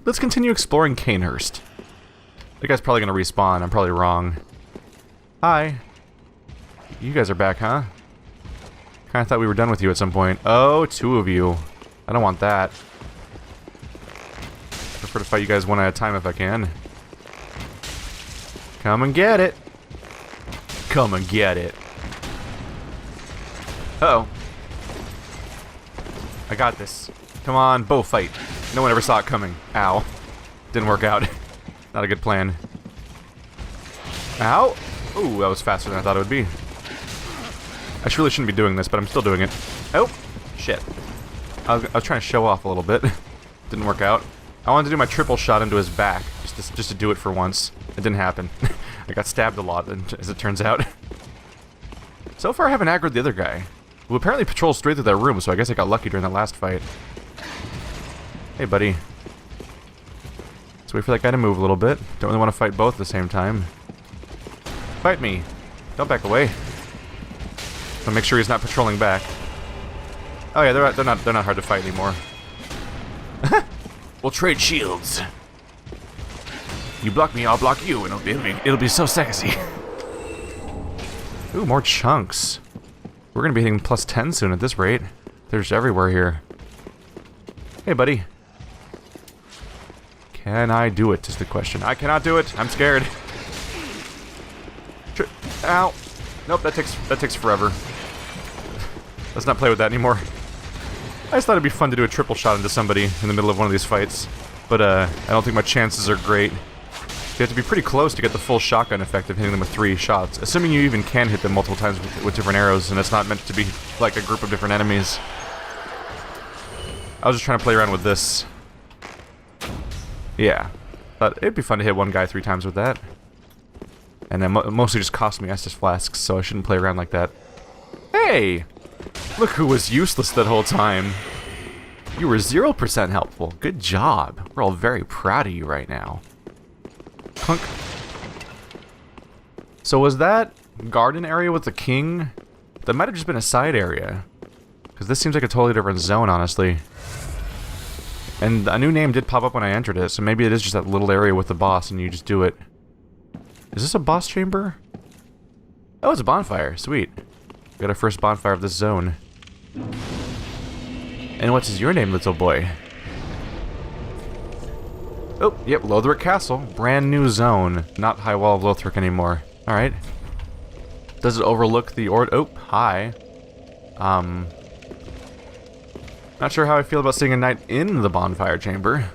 let's continue exploring Canehurst. That guy's probably gonna respawn. I'm probably wrong. Hi. You guys are back, huh? Kinda thought we were done with you at some point. Oh, two of you. I don't want that. Prefer to fight you guys one at a time if I can. Come and get it. Come and get it. Uh-oh. I got this. Come on, bow fight. No one ever saw it coming. Ow. Didn't work out. Not a good plan. Ow! Ooh, that was faster than I thought it would be. I really shouldn't be doing this, but I'm still doing it. Oh! Shit. I was trying to show off a little bit. Didn't work out. I wanted to do my triple shot into his back, just to do it for once. It didn't happen. I got stabbed a lot, as it turns out. So far I haven't aggroed the other guy, who apparently patrols straight through that room, so I guess I got lucky during that last fight. Hey, buddy. Let's wait for that guy to move a little bit. Don't really want to fight both at the same time. Fight me. Don't back away. I'll make sure he's not patrolling back. Oh yeah, they're not hard to fight anymore. We'll trade shields. You block me, I'll block you, and it'll be so sexy. Ooh, more chunks. We're gonna be hitting plus 10 soon at this rate. There's everywhere here. Hey, buddy. Can I do it, is the question. I cannot do it. I'm scared. Ow. Nope, that takes forever. Let's not play with that anymore. I just thought it'd be fun to do a triple shot into somebody in the middle of one of these fights. But, I don't think my chances are great. You have to be pretty close to get the full shotgun effect of hitting them with 3 shots. Assuming you even can hit them multiple times with different arrows, and it's not meant to be like a group of different enemies. I was just trying to play around with this. Yeah. Thought it'd be fun to hit one guy 3 times with that. And it mostly just cost me Estus flasks, so I shouldn't play around like that. Hey! Look who was useless that whole time. You were 0% helpful. Good job. We're all very proud of you right now. Clunk. So was that garden area with the king? That might have just been a side area. Because this seems like a totally different zone, honestly. And a new name did pop up when I entered it, so maybe it is just that little area with the boss and you just do it. Is this a boss chamber? Oh, it's a bonfire. Sweet. We got our first bonfire of this zone. And what is your name, little boy? Oh, yep, Lothric Castle. Brand new zone. Not High Wall of Lothric anymore. Alright. Does it overlook the Oh, hi. Not sure how I feel about seeing a knight in the bonfire chamber.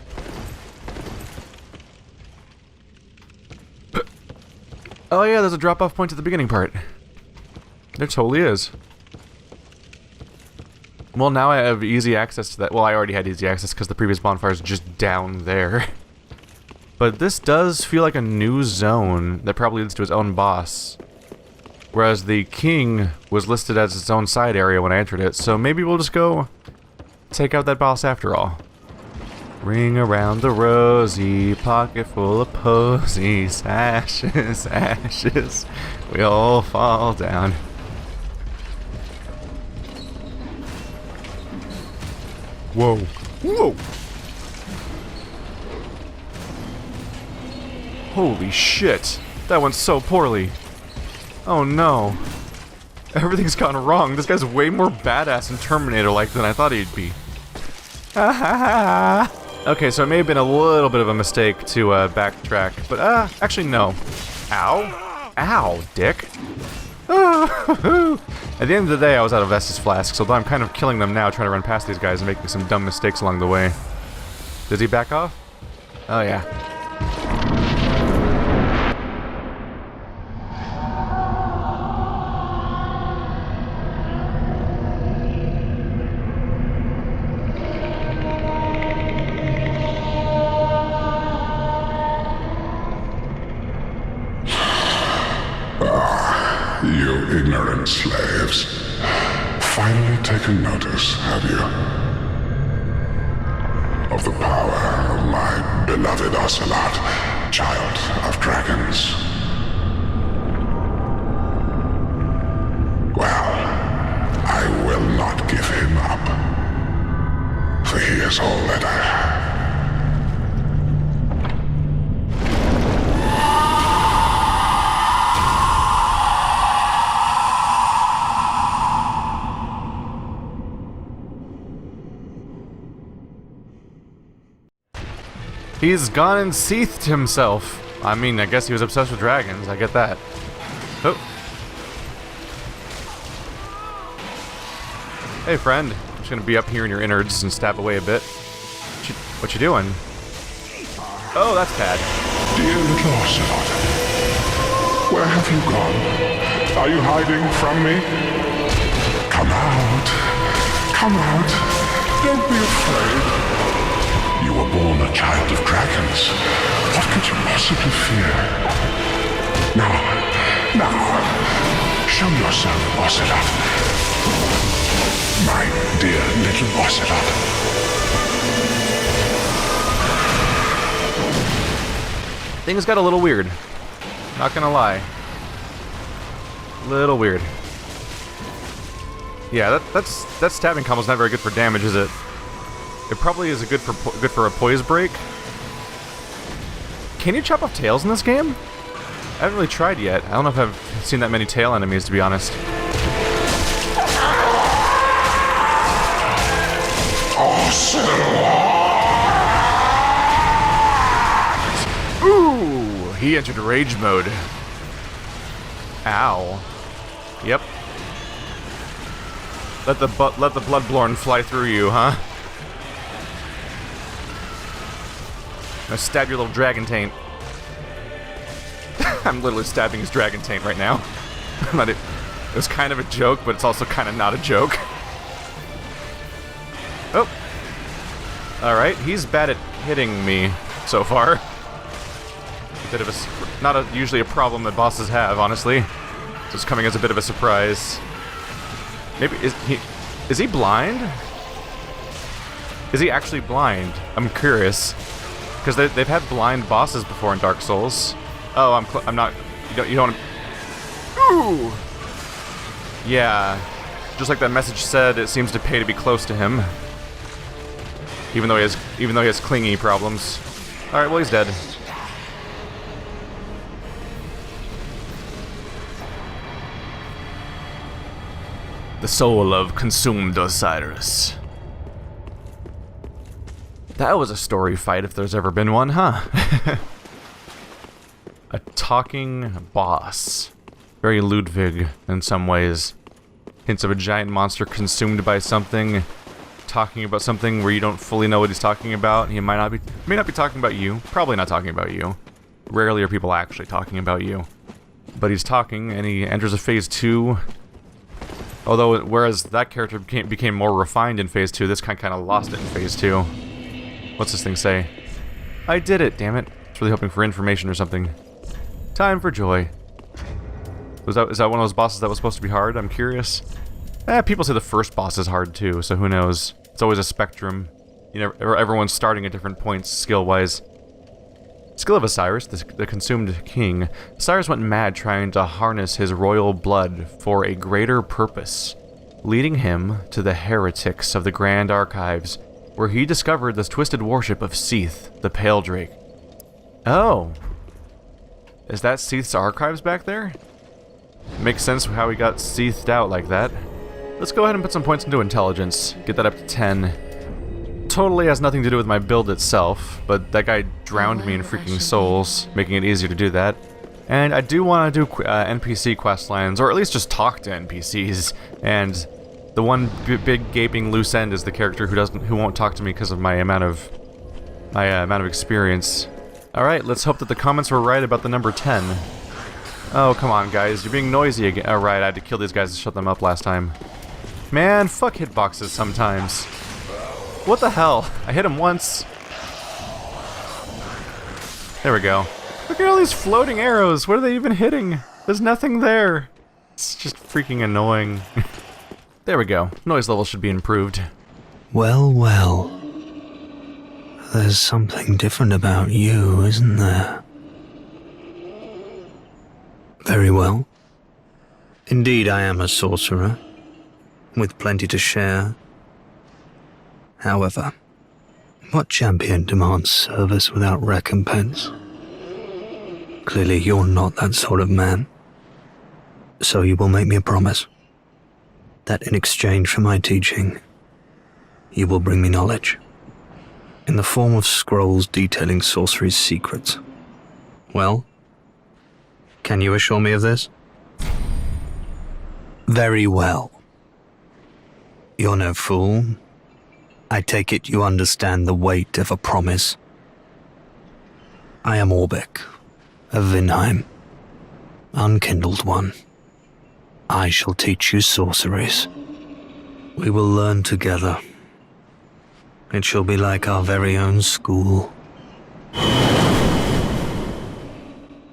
Oh yeah, there's a drop-off point at the beginning part. There totally is. Well, now I have easy access to that. Well, I already had easy access because the previous bonfire is just down there. But this does feel like a new zone that probably leads to its own boss. Whereas the king was listed as its own side area when I entered it, so maybe we'll just go take out that boss after all. Ring around the rosy, pocket full of posies, ashes, ashes, we all fall down. Whoa. Whoa! Holy shit! That went so poorly. Oh no. Everything's gone wrong. This guy's way more badass and Terminator-like than I thought he'd be. Okay, so it may have been a little bit of a mistake to backtrack, but actually no. Ow. Ow, dick. At the end of the day, I was out of Estus flasks, although I'm kind of killing them now, trying to run past these guys and making some dumb mistakes along the way. Does he back off? Oh yeah. You ignorant slaves. Finally taken notice, have you? Of the power of my beloved Ocelot, child of dragons. Well, I will not give him up. For he is all that I have. He's gone and seethed himself. I mean, I guess he was obsessed with dragons. I get that. Oh. Hey, friend. I'm just gonna be up here in your innards and stab away a bit. What you doing? Oh, that's bad. Dear little Ocelot, where have you gone? Are you hiding from me? Come out. Come out. Don't be afraid. You were born a child of dragons. What could you possibly fear? Now, show yourself, Ocelot. My dear little Ocelot. Things got a little weird. Not gonna lie. Little weird. Yeah, that stabbing combo's not very good for damage, is it? It probably is good for a poise break. Can you chop off tails in this game? I haven't really tried yet. I don't know if I've seen that many tail enemies, to be honest. Ooh, he entered rage mode. Ow. Yep. Let the bloodborne fly through you, huh? Now stab your little dragon taint. I'm literally stabbing his dragon taint right now. It was kind of a joke, but it's also kind of not a joke. Oh. Alright, he's bad at hitting me so far. A bit of a... not usually a problem that bosses have, honestly. So it's coming as a bit of a surprise. Maybe... Is he blind? Is he actually blind? I'm curious. Because they've had blind bosses before in Dark Souls. Oh, I'm not... You don't want to... Ooh! Yeah. Just like that message said, it seems to pay to be close to him. Even though he has clingy problems. Alright, well he's dead. The soul of consumed Oceiros. That was a story fight if there's ever been one, huh? A talking boss. Very Ludwig in some ways. Hints of a giant monster consumed by something, talking about something where you don't fully know what he's talking about. He may not be talking about you. Probably not talking about you. Rarely are people actually talking about you. But he's talking, and he enters a phase 2. Although, whereas that character became more refined in phase 2, this kind of lost it in phase 2. What's this thing say? I did it, damn it. I was really hoping for information or something. Time for joy. Is that one of those bosses that was supposed to be hard? I'm curious. People say the first boss is hard too, so who knows? It's always a spectrum. You know, everyone's starting at different points, skill-wise. Skill of Oceiros, the consumed king. Oceiros went mad trying to harness his royal blood for a greater purpose, leading him to the heretics of the Grand Archives, where he discovered the twisted worship of Seath, the Pale Drake. Oh. Is that Seath's archives back there? Makes sense how he got seethed out like that. Let's go ahead and put some points into intelligence. Get that up to 10. Totally has nothing to do with my build itself, but that guy drowned me in freaking souls, making it easier to do that. And I do want to do NPC quest lines, or at least just talk to NPCs. And the one big gaping loose end is the character who won't talk to me because of my amount of experience. All right, let's hope that the comments were right about the number 10. Oh, come on, guys. You're being noisy again. Oh, right, I had to kill these guys to shut them up last time. Man, fuck hitboxes sometimes. What the hell? I hit him once. There we go. Look at all these floating arrows. What are they even hitting? There's nothing there. It's just freaking annoying. There we go. Noise level should be improved. Well, well. There's something different about you, isn't there? Very well. Indeed, I am a sorcerer, with plenty to share. However, what champion demands service without recompense? Clearly, you're not that sort of man. So you will make me a promise that in exchange for my teaching, you will bring me knowledge. in the form of scrolls detailing sorcery's secrets. Well, can you assure me of this? Very well. You're no fool. I take it you understand the weight of a promise. I am Orbeck, of Vinheim, unkindled one. I shall teach you sorceries. We will learn together. It shall be like our very own school.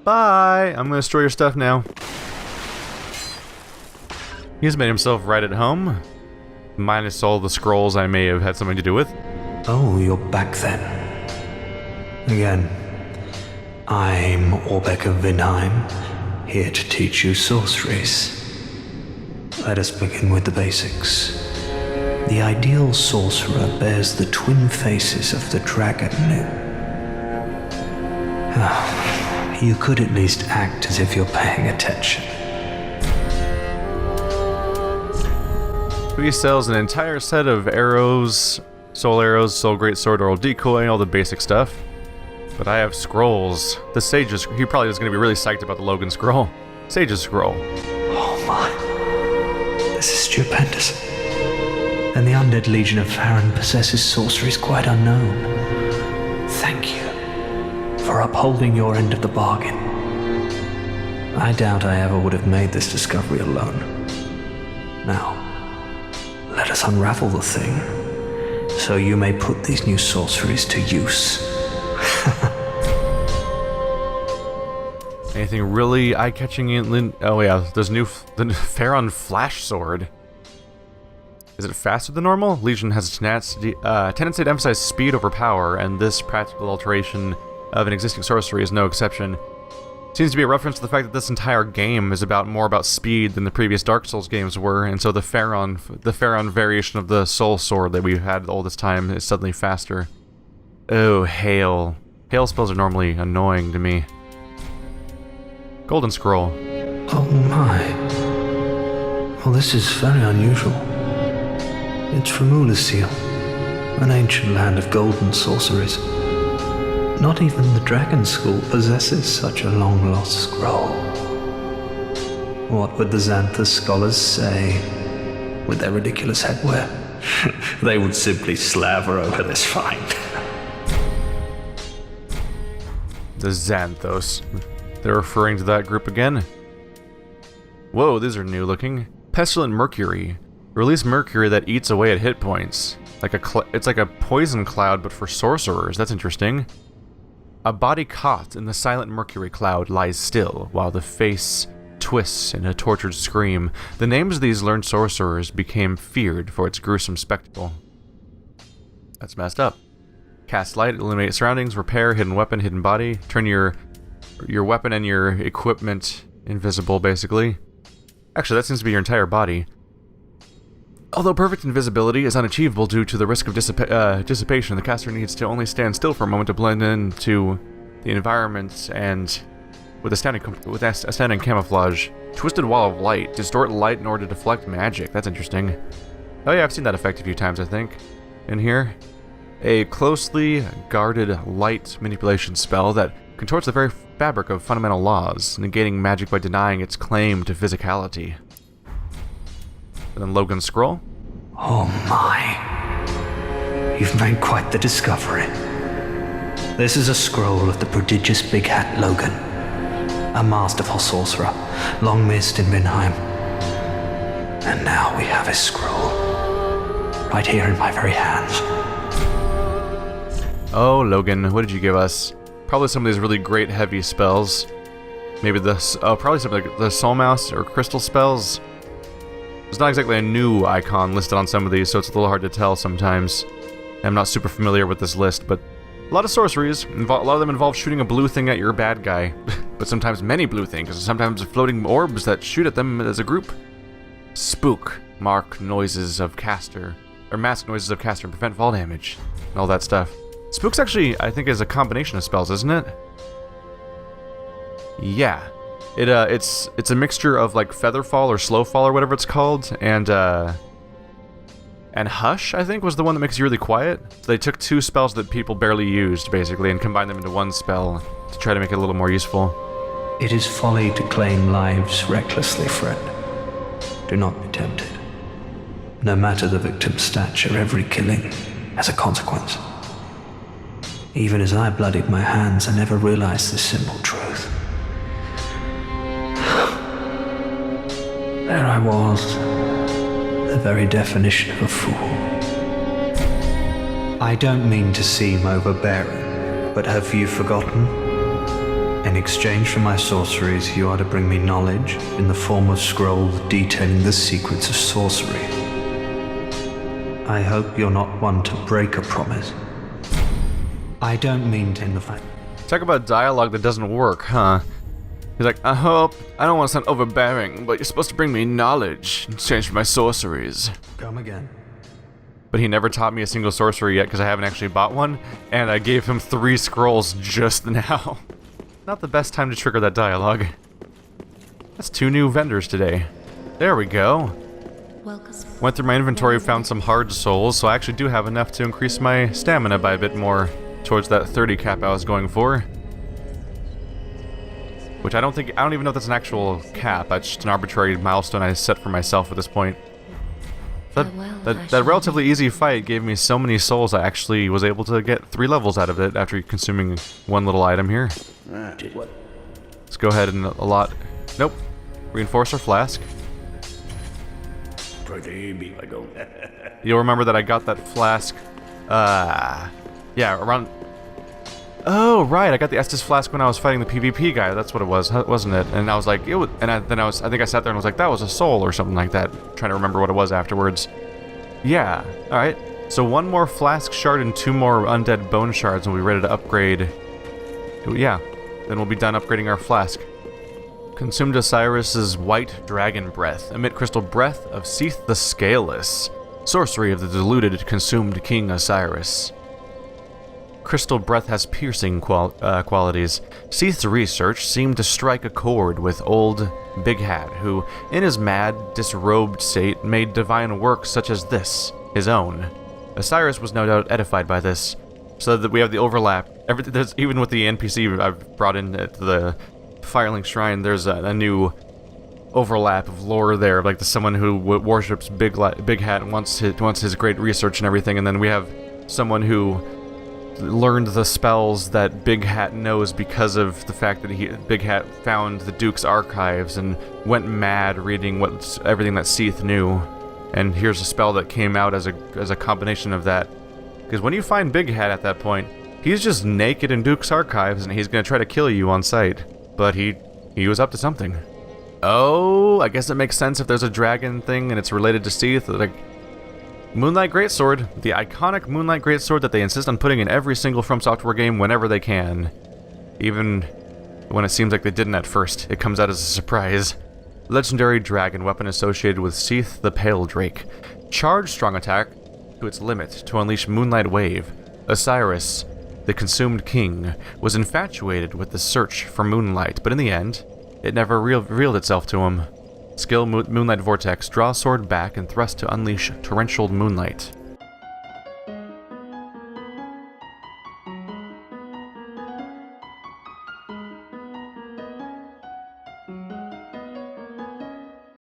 Bye! I'm gonna store your stuff now. He's made himself right at home. Minus all the scrolls I may have had something to do with. Oh, you're back then. Again, I'm Orbeck of Vinheim, here to teach you sorceries. Let us begin with the basics. The ideal sorcerer bears the twin faces of the dragon. You could at least act as if you're paying attention. He sells an entire set of arrows, soul greatsword, oral decoy, all the basic stuff. But I have scrolls. The Sage's... He probably is going to be really psyched about the Logan scroll. Sage's scroll. Oh my. This is stupendous. And the undead legion of Farron possesses sorceries quite unknown. Thank you for upholding your end of the bargain. I doubt I ever would have made this discovery alone. Now, let us unravel the thing, so you may put these new sorceries to use. Anything really eye-catching in... Oh yeah, there's the Farron Flash Sword. Is it faster than normal? Legion has a tendency to emphasize speed over power, and this practical alteration of an existing sorcery is no exception. Seems to be a reference to the fact that this entire game is more about speed than the previous Dark Souls games were, and so the Farron variation of the Soul Sword that we've had all this time is suddenly faster. Oh, hail. Hail spells are normally annoying to me. Golden Scroll. Oh my. Well, this is very unusual. It's from Ulasil, an ancient land of golden sorceries. Not even the Dragon School possesses such a long-lost scroll. What would the Xanthus scholars say with their ridiculous headwear? They would simply slaver over this find. The Xanthos. They're referring to that group again. Whoa, these are new looking. Pestilent Mercury. Release mercury that eats away at hit points. It's like a poison cloud, but for sorcerers. That's interesting. A body caught in the silent mercury cloud lies still, while the face twists in a tortured scream. The names of these learned sorcerers became feared for its gruesome spectacle. That's messed up. Cast light, eliminate surroundings, repair, hidden weapon, hidden body. Turn your weapon and your equipment invisible, basically. Actually, that seems to be your entire body. Although perfect invisibility is unachievable due to the risk of dissipation, the caster needs to only stand still for a moment to blend into the environment and with astounding camouflage. Twisted wall of light. Distort light in order to deflect magic. That's interesting. Oh yeah, I've seen that effect a few times, I think. In here. A closely guarded light manipulation spell that contorts the very fabric of fundamental laws, negating magic by denying its claim to physicality. And then Logan's Scroll. Oh my. You've made quite the discovery. This is a scroll of the prodigious Big Hat Logan, a masterful sorcerer, long missed in Vinheim. And now we have his scroll, right here in my very hands. Oh, Logan, what did you give us? Probably some of these really great heavy spells. Maybe probably something like the Soul Mouse or Crystal spells. There's not exactly a new icon listed on some of these, so it's a little hard to tell sometimes. I'm not super familiar with this list, but a lot of sorceries. A lot of them involve shooting a blue thing at your bad guy. But sometimes many blue things, sometimes floating orbs that shoot at them as a group. Spook. Mask noises of caster and prevent fall damage. And all that stuff. Spook's actually, I think, is a combination of spells, isn't it? Yeah. It's a mixture of like Featherfall or Slowfall or whatever it's called, and And Hush, I think, was the one that makes you really quiet. So they took 2 spells that people barely used, basically, and combined them into 1 spell to try to make it a little more useful. It is folly to claim lives recklessly, friend. Do not be tempted. No matter the victim's stature, every killing has a consequence. Even as I bloodied my hands, I never realized this simple truth. There I was, the very definition of a fool. I don't mean to seem overbearing, but have you forgotten? In exchange for my sorceries, you are to bring me knowledge in the form of scrolls detailing the secrets of sorcery. I hope you're not one to break a promise. I don't mean to in the fight. Talk about dialogue that doesn't work, huh? He's like, I don't want to sound overbearing, but you're supposed to bring me knowledge in exchange for my sorceries. Come again. But he never taught me a single sorcery yet because I haven't actually bought one, and I gave him 3 scrolls just now. Not the best time to trigger that dialogue. That's 2 new vendors today. There we go. Went through my inventory, found some hard souls, so I actually do have enough to increase my stamina by a bit more towards that 30 cap I was going for. Which I don't even know if that's an actual cap. That's just an arbitrary milestone I set for myself at this point. That relatively easy fight gave me so many souls I actually was able to get 3 levels out of it after consuming 1 little item here. Let's go ahead and allot... Nope. Reinforcer flask. You'll remember that I got that flask... yeah, around... Oh, right, I got the Estus flask when I was fighting the PvP guy. That's what it was, wasn't it? And I was like, I think I sat there and was like, that was a soul or something like that. Trying to remember what it was afterwards. Yeah, alright. So 1 more flask shard and 2 more undead bone shards and we'll be ready to upgrade. Yeah, then we'll be done upgrading our flask. Consumed Oceiros' white dragon breath. Emit crystal breath of Seath the Scaleless. Sorcery of the deluded consumed King Oceiros. Crystal breath has piercing qualities. Seath's research seemed to strike a chord with old Big Hat, who, in his mad, disrobed state, made divine works such as this, his own. Oceiros was no doubt edified by this, so that we have the overlap. Even with the NPC I've brought in at the Firelink Shrine, there's a new overlap of lore there, like someone who worships Big Hat and wants his great research and everything, and then we have someone who learned the spells that Big Hat knows because of the fact that Big Hat found the Duke's archives and went mad reading everything that Seath knew. And here's a spell that came out as a combination of that. Because when you find Big Hat at that point, he's just naked in Duke's archives and he's going to try to kill you on sight. But he was up to something. Oh, I guess it makes sense if there's a dragon thing and it's related to Seath. Like, Moonlight Greatsword, the iconic Moonlight Greatsword that they insist on putting in every single From Software game whenever they can. Even when it seems like they didn't at first, it comes out as a surprise. Legendary dragon weapon associated with Seath the Pale Drake. Charge strong attack to its limit to unleash Moonlight Wave. Oceiros, the consumed king, was infatuated with the search for moonlight, but in the end, it never revealed itself to him. Skill Moonlight Vortex, draw sword back and thrust to unleash torrential moonlight.